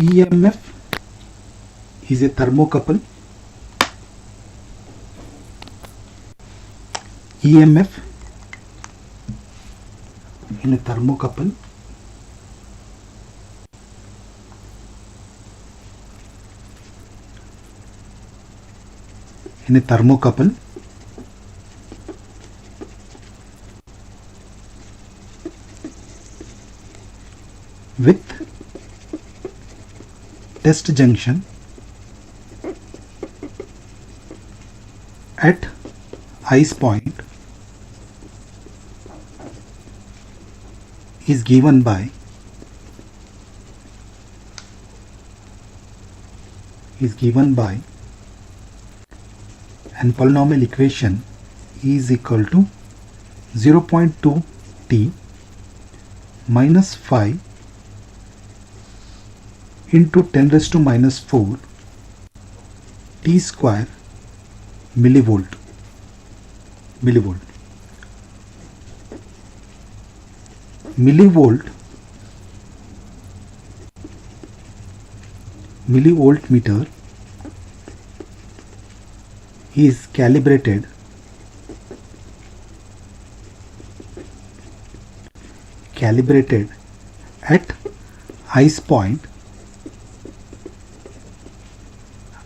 EMF is a thermocouple. EMF in a thermocouple with test junction at ice point is given by an polynomial equation is equal to 0.2 t minus 5 into 10 raised to minus 4 t square millivolt. Millivoltmeter is calibrated at ice point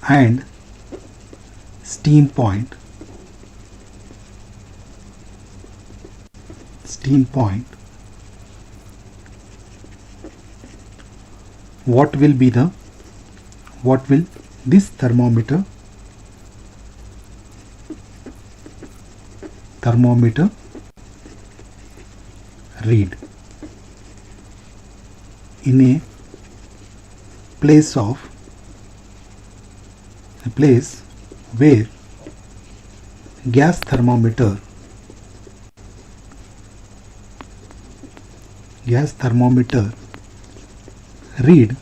and steam point. What will this thermometer read in a place where gas thermometer read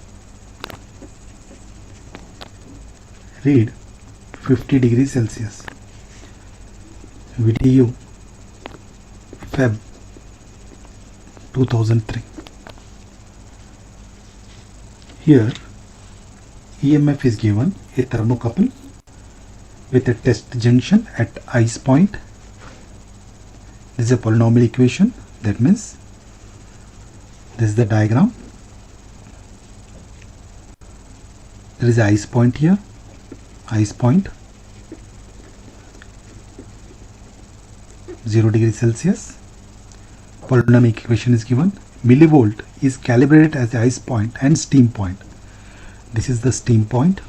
50 degrees Celsius. VDU Feb 2003. Here EMF is given a thermocouple with a test junction at ice point. This is a polynomial equation. That means this is the diagram. There is ice point here. Ice point 0 degrees Celsius. Polynomial equation is given. Millivolt is calibrated as the ice point and steam point. This is the steam point.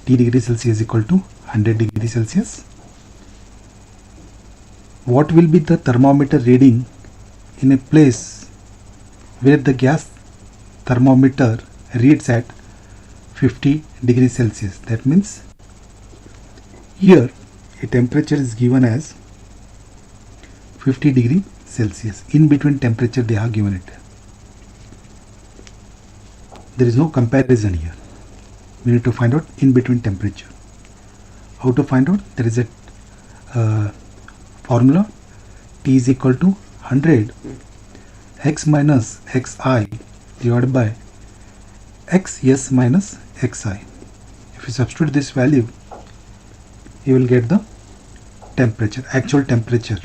T degrees Celsius equal to 100 degrees Celsius. What will be the thermometer reading in a place where the gas thermometer reads at 50 degrees Celsius? That means here a temperature is given as 50 degree Celsius. In between temperature they have given it. There is no comparison here. We need to find out in between temperature. How to find out? There is a formula. T is equal to 100 x minus xi divided by xs minus xi. If you substitute this value, you will get the temperature, actual temperature.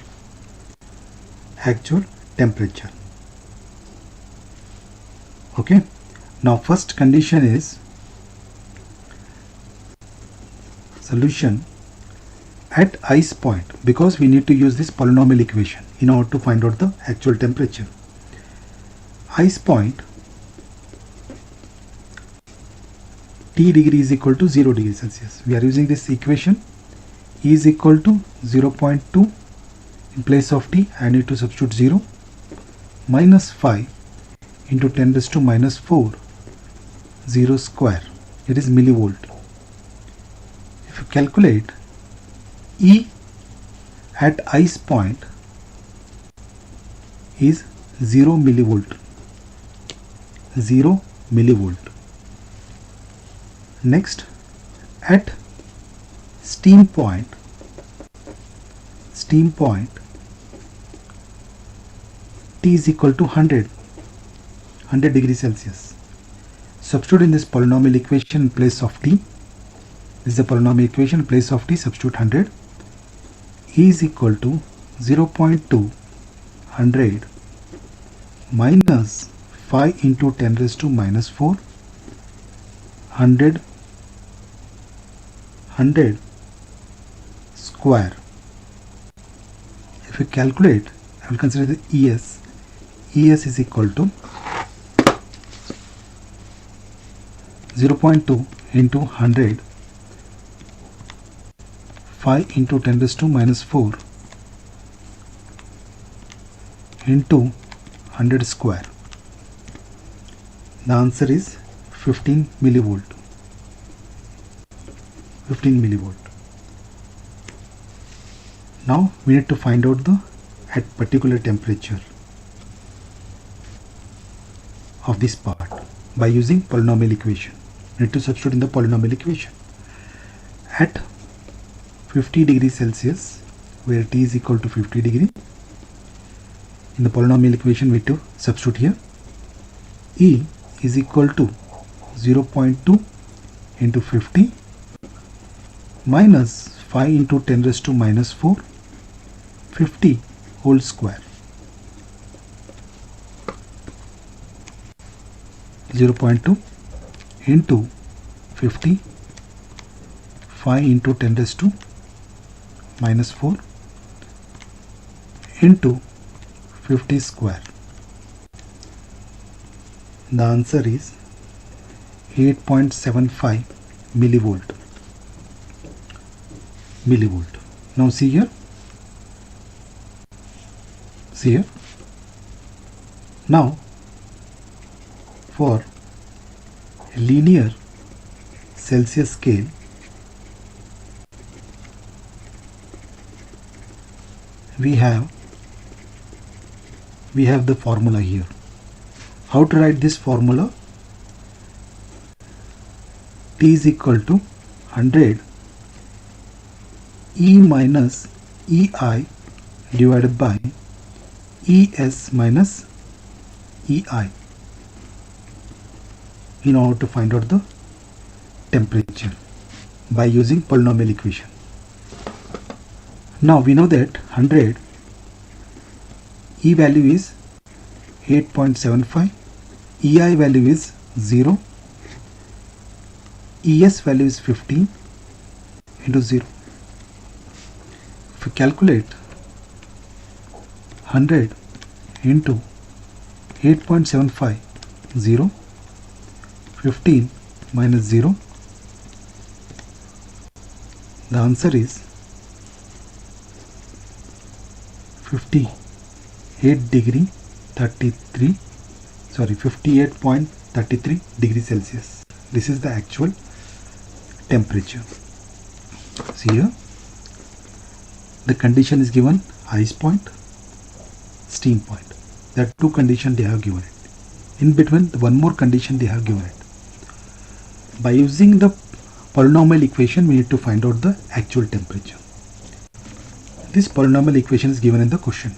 Okay. Now first condition is solution at ice point, because we need to use this polynomial equation in order to find out the actual temperature. Ice point T degree is equal to 0 degrees Celsius. We are using this equation. E is equal to 0.2. In place of T, I need to substitute 0 minus 5 into 10 raised to minus 4 0 square. It is millivolt. If you calculate E at ice point is 0 millivolt. Next, at steam point T is equal to 100. 100 degrees Celsius. Substitute in this polynomial equation in place of t. This is the polynomial equation. In place of t, substitute 100. E is equal to 0.2 100 minus 5 into 10 raised to minus 4 100 square. If you calculate, I will consider the ES. ES is equal to 0.2 into 100 5 into 10 raised to minus 4 into 100 square. The answer is 15 millivolt. 15 millivolt. Now we need to find out the at particular temperature of this part by using polynomial equation. We need to substitute in the polynomial equation. At 50 degrees Celsius, where T is equal to 50 degree, in the polynomial equation we need to substitute here. E is equal to 0.2 into 50 minus 5 into 10 raised to minus 4 50 whole square. 0.2 into 50 5 into 10 raised to minus 4 into 50 square. The answer is 8.75 millivolt. Now see here. Now for a linear Celsius scale, we have the formula here. How to write this formula? T is equal to 100 E minus EI divided by ES minus EI in order to find out the temperature by using polynomial equation. Now we know that 100 E value is 8.75, EI value is 0, ES value is 15 into 0. If you calculate 100 into 8.75, 0, 15 minus 0, the answer is 58.33 degrees Celsius. This is the actual temperature. See here, the condition is given ice point, steam point. There are two conditions they have given it. In between, one more condition they have given it. By using the polynomial equation, we need to find out the actual temperature. This polynomial equation is given in the question.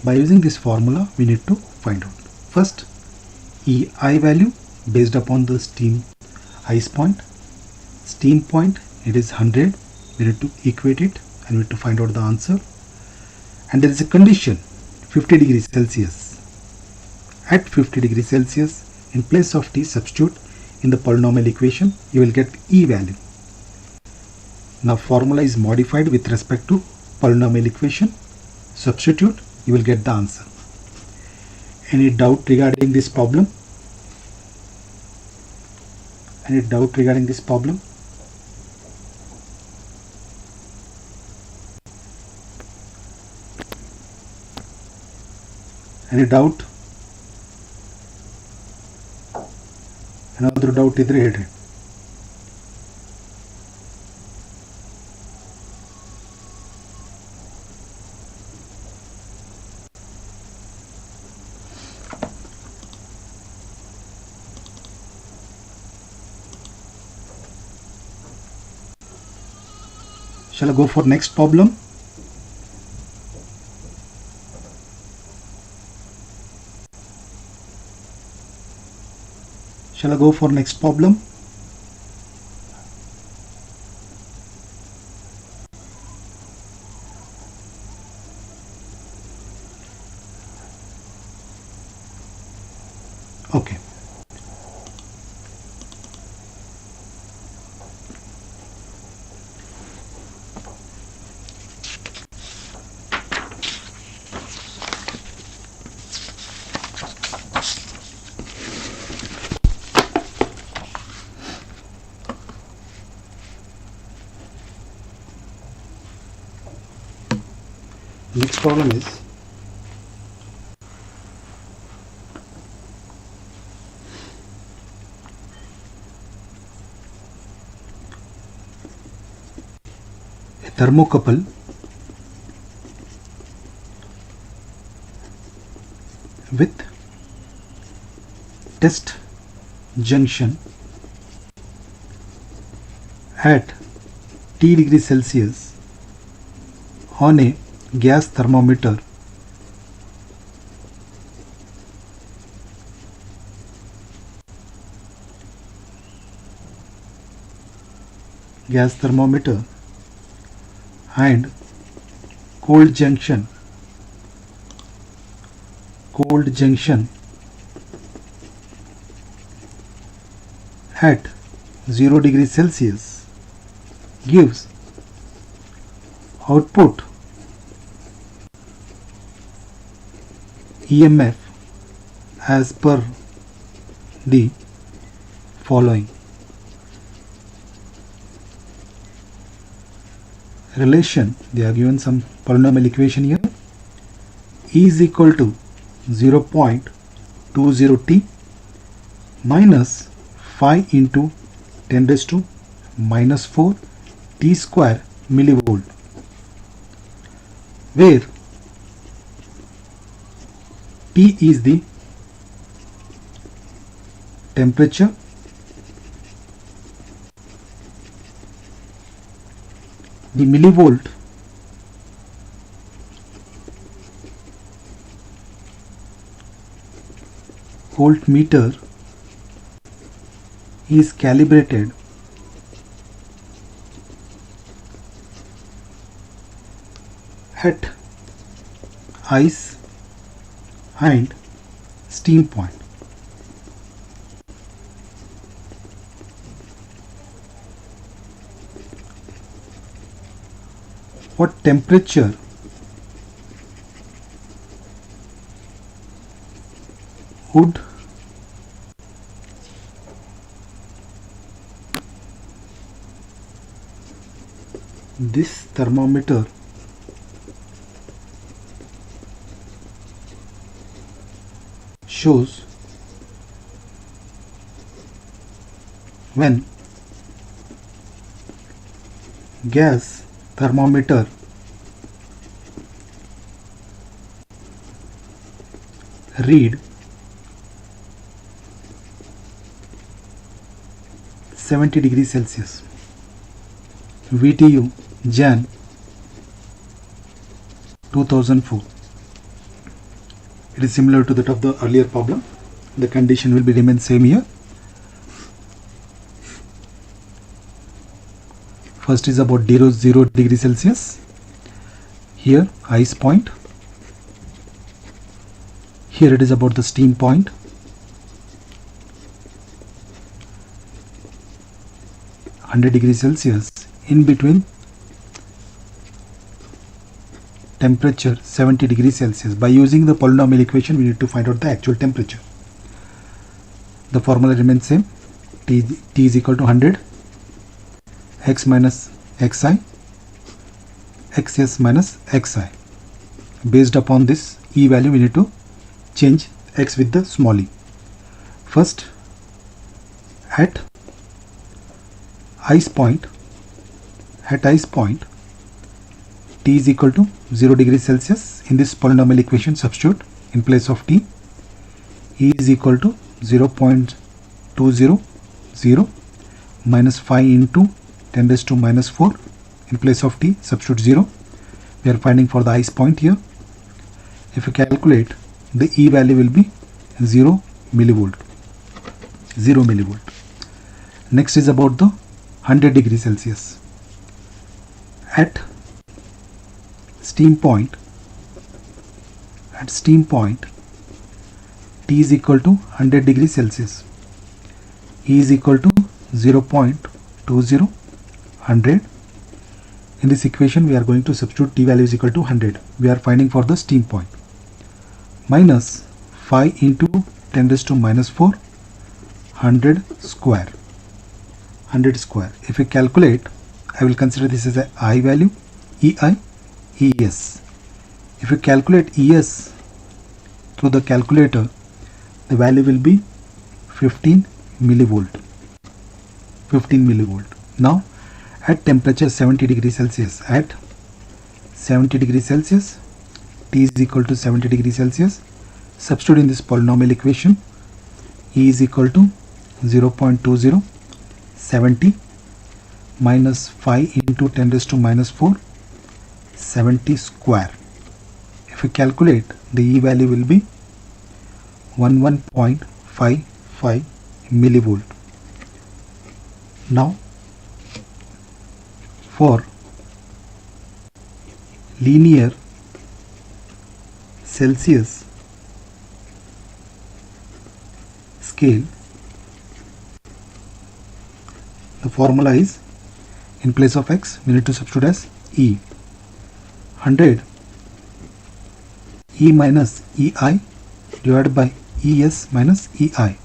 By using this formula, we need to find out. First, EI value based upon the steam ice point. Steam point, it is 100. We need to equate it and we need to find out the answer. And there is a condition, 50 degrees Celsius. At 50 degrees Celsius, in place of T, substitute in the polynomial equation, you will get E value. Now formula is modified with respect to polynomial equation. Substitute, you will get the answer. Any doubt regarding this problem? Any doubt regarding this problem? Any doubt? Another doubt idre ಹೇಳ್ರಿ. Shall I go for next problem? Shall I go for next problem? Okay. Next problem is a thermocouple with test junction at T degrees Celsius on a gas thermometer and cold junction at 0 degrees Celsius gives output EMF as per the following. Relation, they are given some polynomial equation here. E is equal to 0.20t minus 5 into 10 raised to minus 4 t square millivolt, where T is the temperature, the millivolt voltmeter is calibrated at ice and steam point. What temperature would this thermometer shows when gas thermometer read 70 degrees Celsius. VTU Jan 2004. It is similar to that of the earlier problem. The condition will be remain same here. First is about 0 degrees Celsius. Here ice point. Here it is about the steam point. (100 degrees Celsius). In between temperature 70 degrees Celsius. By using the polynomial equation, we need to find out the actual temperature. The formula remains same. T is equal to 100 x minus xi xs minus xi. Based upon this E value, we need to change x with the small e. First, at ice point, T is equal to 0 degrees Celsius. In this polynomial equation, substitute in place of T. E is equal to 0.200 minus 5 into 10 raised to minus 4. In place of T, substitute 0. We are finding for the ice point here. If you calculate, the E value will be 0 millivolt. 0 millivolt. Next is about the 100 degree Celsius. At steam point, T is equal to 100 degree Celsius. E is equal to 0.20 100. In this equation we are going to substitute T value is equal to 100. We are finding for the steam point. Minus 5 into 10 raised to minus 4, 100 square. 100 square. If we calculate, I will consider this as a I value, EI, ES. If you calculate ES through the calculator, the value will be 15 millivolt. 15 millivolt. Now, at temperature 70 degrees Celsius, at 70 degrees Celsius, T is equal to 70 degrees Celsius. Substitute in this polynomial equation, E is equal to 0.20 70 minus 5 into 10 raised to minus 4, 70 square. If we calculate, the E value will be 11.55 millivolt. Now, for linear Celsius scale, the formula is, in place of x we need to substitute as E. 100 E minus EI divided by ES minus EI.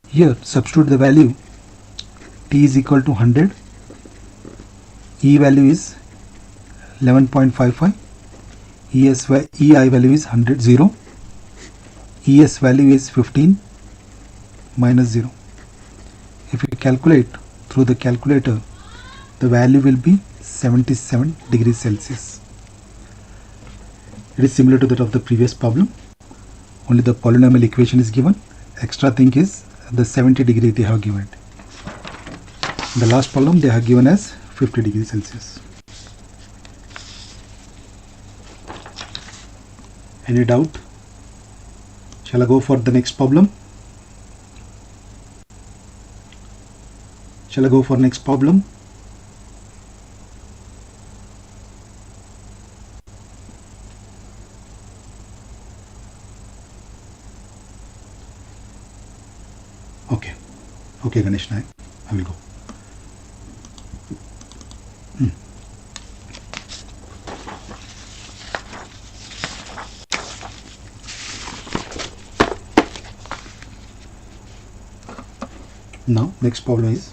Here substitute the value. T is equal to 100, E value is 11.55, EI value is 0, ES value is 15 minus 0. If we calculate through the calculator, the value will be 77 degrees Celsius. It is similar to that of the previous problem, only the polynomial equation is given. Extra thing is the 70 degree they have given. The last problem they have given as 50 degrees Celsius. Any doubt? Shall I go for the next problem? Shall I go for next problem? Okay, Ganesh Naik, I will go. Now, next problem is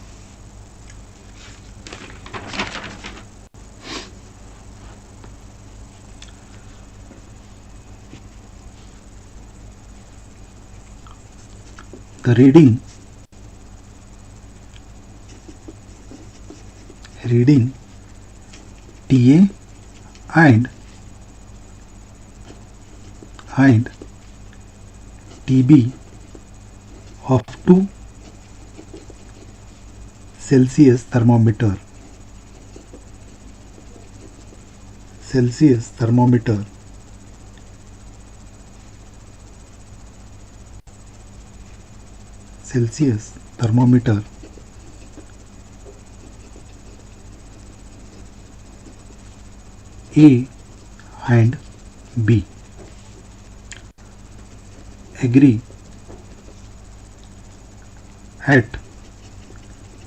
the reading TA and TB of two Celsius thermometer A and B agree at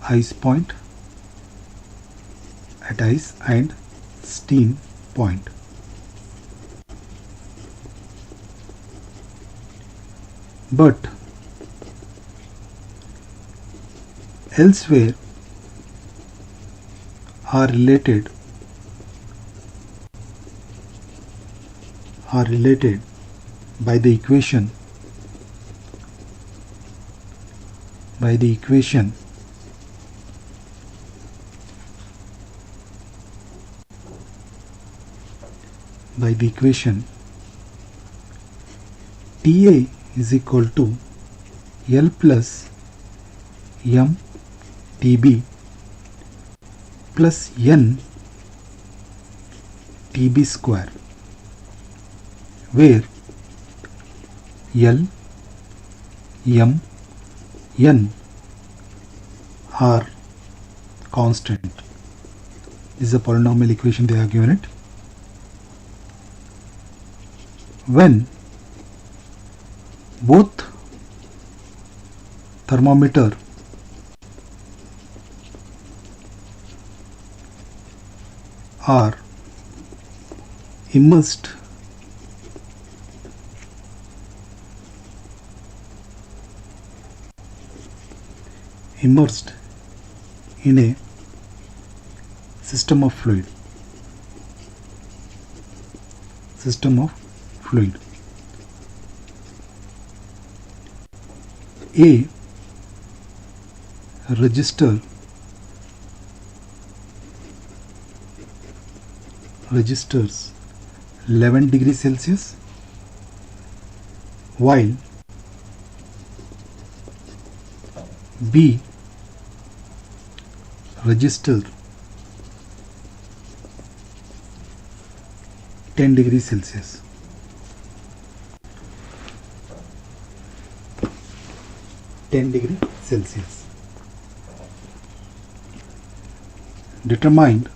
ice point, at ice and steam point. But elsewhere are related by the equation TA is equal to L plus M TB plus N TB square, where L M, N are constant. This is a polynomial equation they have given it. When both thermometer are immersed in a system of fluid. A resistor registers 11 degrees Celsius, while B register 10 degrees Celsius. Determined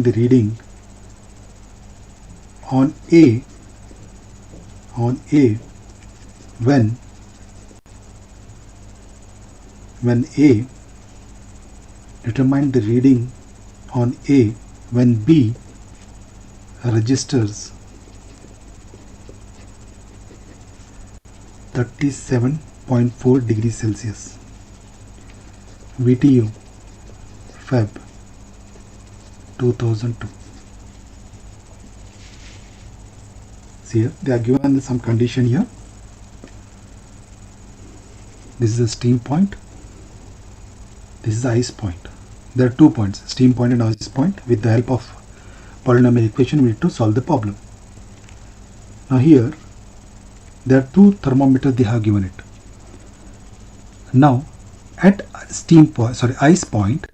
the reading on A when A determine the reading on A when B registers 37.4 degrees Celsius. VTU Feb 2002. See here, they are given some condition here. This is the steam point. This is the ice point. There are 2 points, steam point and ice point. With the help of polynomial equation, we need to solve the problem. Now here, there are 2 thermometers they have given it. Now, at ice point,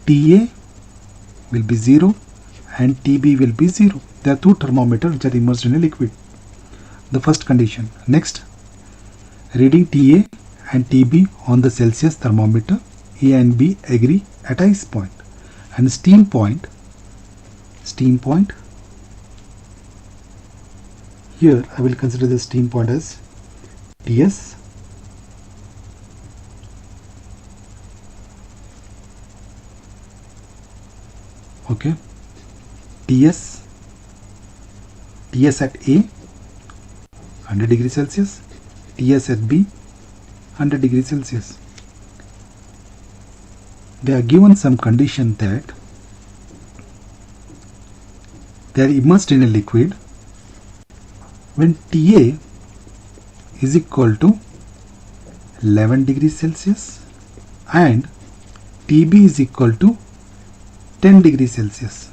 TA will be 0 and TB will be 0. There are 2 thermometers which are immersed in a liquid. The first condition. Next, reading TA and TB on the Celsius thermometer, A and B agree at ice point. And steam point, here I will consider the steam point as TS, okay, TS at A 100 degrees Celsius, TS at B 100 degrees Celsius. They are given some condition that they are immersed in a liquid when TA is equal to 11 degrees Celsius and TB is equal to 10 degrees Celsius.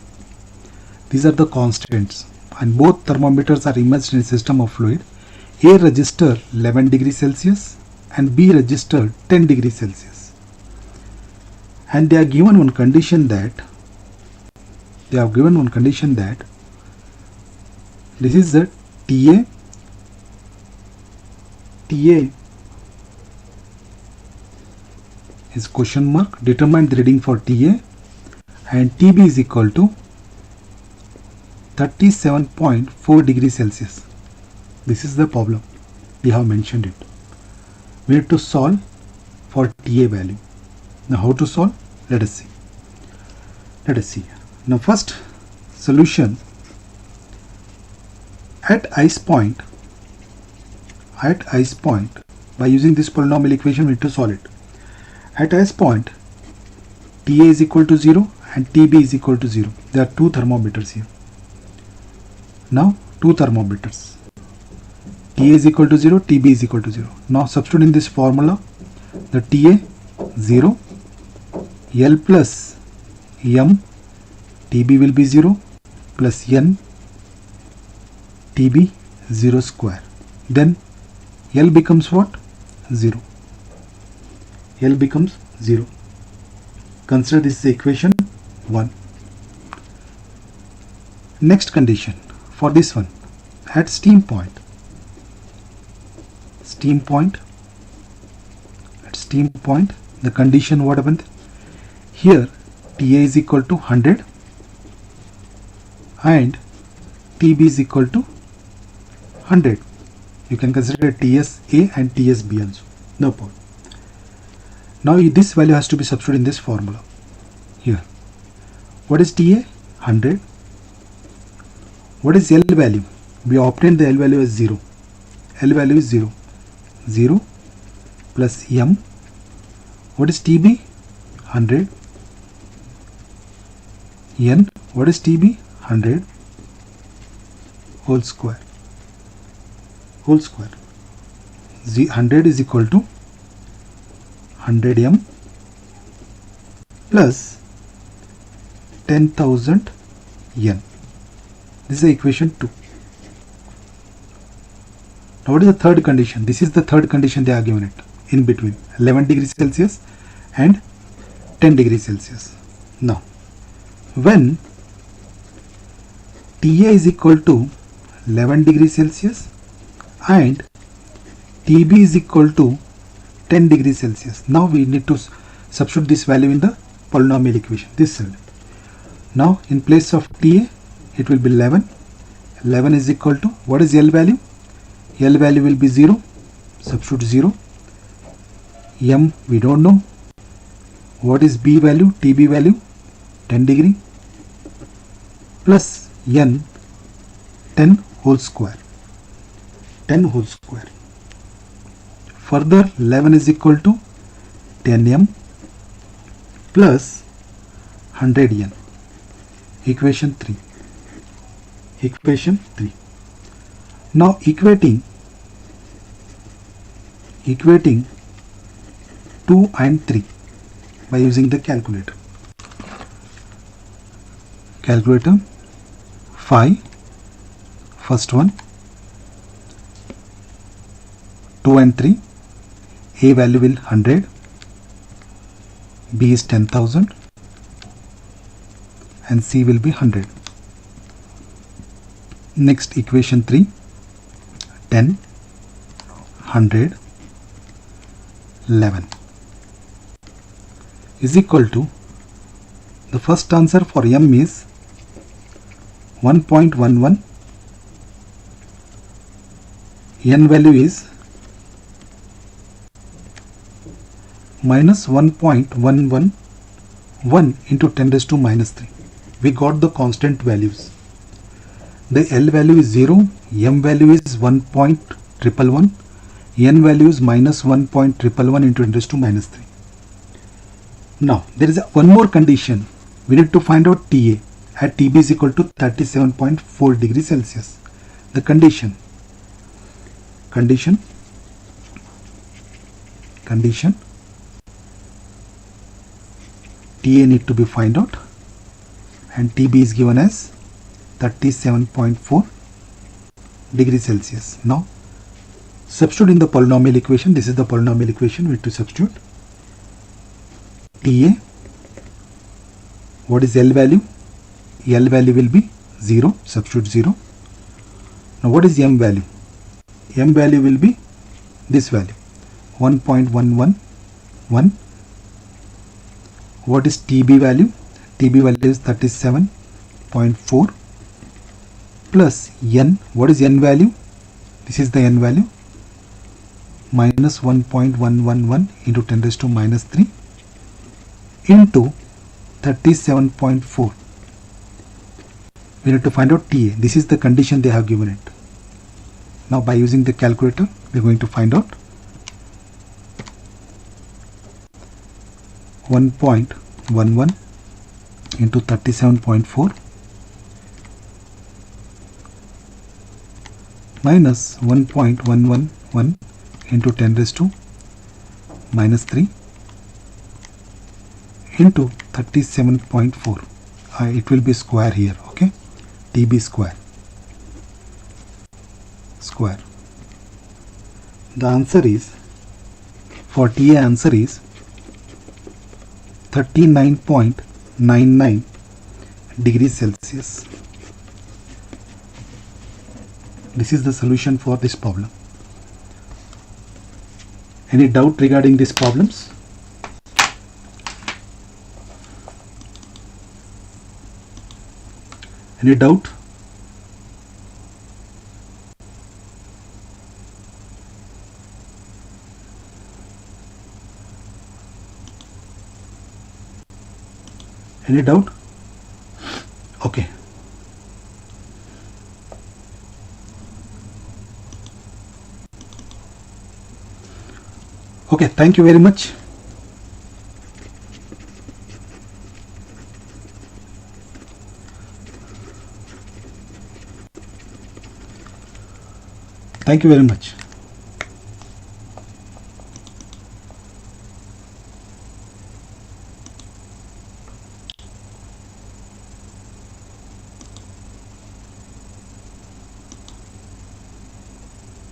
These are the constants, and both thermometers are immersed in a system of fluid. A register 11 degrees Celsius and B register 10 degrees Celsius. And they are given one condition that this is the TA is question mark, determine the reading for TA, and TB is equal to 37.4 degrees Celsius. This is the problem. We have mentioned it. We need to solve for TA value. Now how to solve? Let us see. Now first solution, at ice point by using this polynomial equation we need to solve it. At ice point, TA is equal to 0 and TB is equal to 0. There are 2 thermometers here. Now 2 thermometers. TA is equal to 0, TB is equal to 0. Now substitute in this formula, the TA 0, L plus M, TB will be 0, plus N, TB 0 square. Then L becomes what? 0. L becomes 0. Consider this equation 1. Next condition for this one, at steam point, the condition what happened here, TA is equal to 100 and TB is equal to 100. You can consider TSA and TSB also, no problem. Now this value has to be substituted in this formula here. What is TA? 100. What is L value? We obtained the L value as 0. L value is 0. 0 plus M. What is TB? 100. N. What is TB? 100 whole square. 100 is equal to 100 M plus 10,000 N. This is the equation 2. Now what is the third condition? This is the third condition they are given it in between 11 degrees Celsius and 10 degrees Celsius. Now when TA is equal to 11 degrees Celsius and TB is equal to 10 degrees Celsius. Now we need to substitute this value in the polynomial equation, this side. Now in place of TA it will be 11. 11 is equal to, what is L value? L value will be 0. Substitute 0. M we don't know. What is B value? TB value 10 degree plus N 10 whole square. 10 whole square. Further 11 is equal to 10M plus 100N. Equation 3. Now equating 2 and 3 by using the calculator. 5, first one, 2 and 3, A value will 100, B is 10,000 and C will be 100. Next equation 3, 10, 100, 11 is equal to, the first answer for M is 1.11, N value is minus 1.111 into 10 raised to minus 3. We got the constant values. The L value is 0, M value is 1.111, N value is minus 1.111 into 10 raised to minus 3. Now there is one more condition. We need to find out TA at TB is equal to 37.4 degrees Celsius. The condition TA need to be find out and TB is given as 37.4 degrees Celsius. Now substitute in the polynomial equation. This is the polynomial equation. We need to substitute TA. What is L value? L value will be 0. Substitute 0. Now what is M value? M value will be this value 1.111. What is TB value? TB value is 37.4 plus N. What is N value? This is the N value, minus 1.111 into 10 raised to minus 3 into 37.4. We need to find out TA. This is the condition they have given it. Now by using the calculator we are going to find out 1.11 into 37.4 minus 1.111 into 10 raised to minus 3 into 37.4. It will be square here, okay? TB square. The answer is, for TA answer is 39.99 degrees Celsius. This is the solution for this problem. Any doubt regarding these problems? Any doubt? Any doubt? Okay. Okay, thank you very much. Thank you very much.